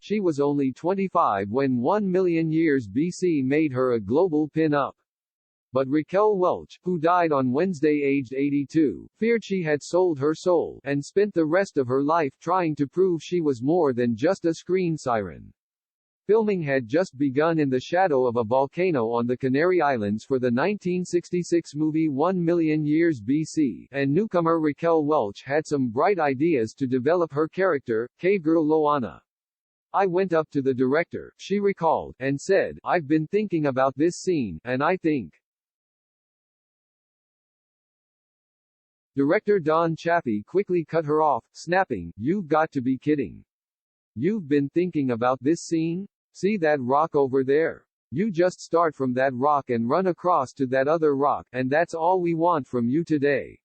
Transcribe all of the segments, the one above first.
She was only 25 when 1 million years BC made her a global pin-up. But Raquel Welch, who died on Wednesday aged 82, feared she had sold her soul, and spent the rest of her life trying to prove she was more than just a screen siren. Filming had just begun in the shadow of a volcano on the Canary Islands for the 1966 movie 1 Million Years BC, and newcomer Raquel Welch had some bright ideas to develop her character, Cavegirl Loana. I went up to the director, she recalled, and said, "I've been thinking about this scene, and I think." Director Don Chaffee quickly cut her off, snapping, "You've got to be kidding. You've been thinking about this scene? See that rock over there? You just start from that rock and run across to that other rock, and that's all we want from you today."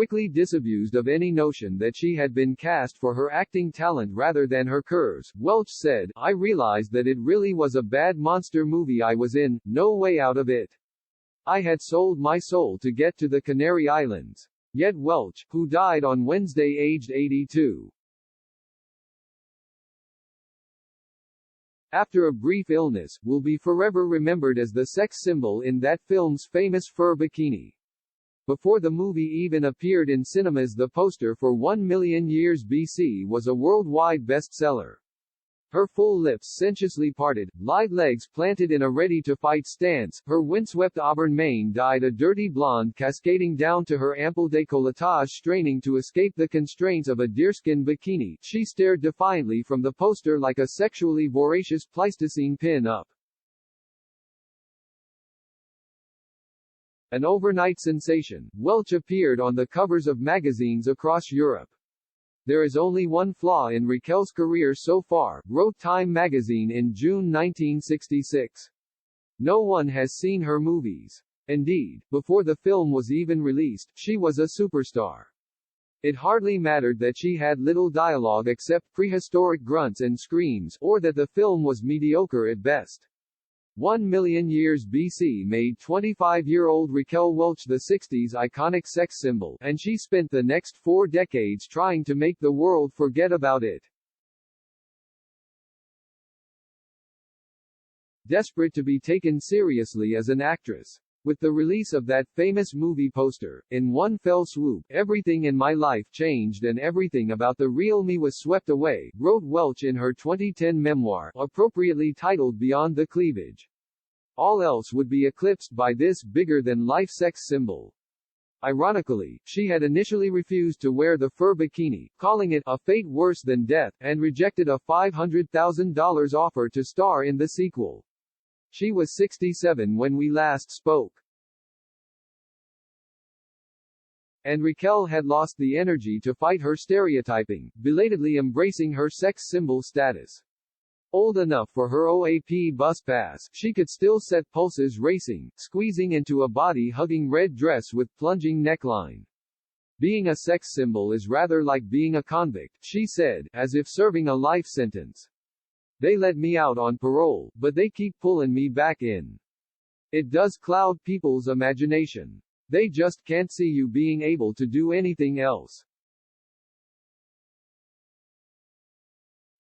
Quickly disabused of any notion that she had been cast for her acting talent rather than her curves, Welch said, "I realized that it really was a bad monster movie I was in, no way out of it. I had sold my soul to get to the Canary Islands." Yet Welch, who died on Wednesday aged 82, after a brief illness, will be forever remembered as the sex symbol in that film's famous fur bikini. Before the movie even appeared in cinemas, the poster for 1 Million Years BC was a worldwide bestseller. Her full lips sensuously parted, lithe legs planted in a ready-to-fight stance, her windswept auburn mane dyed a dirty blonde cascading down to her ample décolletage straining to escape the constraints of a deerskin bikini, she stared defiantly from the poster like a sexually voracious Pleistocene pin-up. An overnight sensation, Welch appeared on the covers of magazines across Europe. "There is only one flaw in Raquel's career so far," wrote Time magazine in June 1966. "No one has seen her movies. Indeed, before the film was even released, she was a superstar. It hardly mattered that she had little dialogue except prehistoric grunts and screams, or that the film was mediocre at best." 1 Million Years BC made 25-year-old Raquel Welch the 60s iconic sex symbol, and she spent the next 4 decades trying to make the world forget about it. Desperate to be taken seriously as an actress. With the release of that famous movie poster, in one fell swoop, everything in my life changed and everything about the real me was swept away, wrote Welch in her 2010 memoir, appropriately titled Beyond the Cleavage. All else would be eclipsed by this bigger-than-life sex symbol. Ironically, she had initially refused to wear the fur bikini, calling it a fate worse than death, and rejected a $500,000 offer to star in the sequel. She was 67 when we last spoke. And Raquel had lost the energy to fight her stereotyping, belatedly embracing her sex symbol status. Old enough for her OAP bus pass, she could still set pulses racing, squeezing into a body-hugging red dress with plunging neckline. "Being a sex symbol is rather like being a convict," she said, as if serving a life sentence. "They let me out on parole, but they keep pulling me back in. It does cloud people's imagination. They just can't see you being able to do anything else."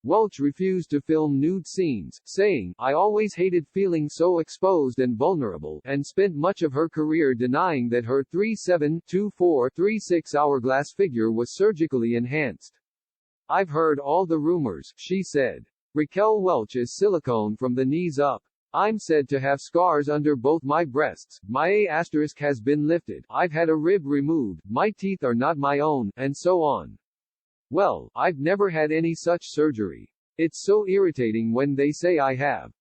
Welch refused to film nude scenes, saying, "I always hated feeling so exposed and vulnerable," and spent much of her career denying that her 3'7", 24", 36" hourglass figure was surgically enhanced. "I've heard all the rumors," she said. Raquel Welch is silicone from the knees up. "I'm said to have scars under both my breasts, my A** has been lifted, I've had a rib removed, my teeth are not my own, and so on. Well, I've never had any such surgery. It's so irritating when they say I have.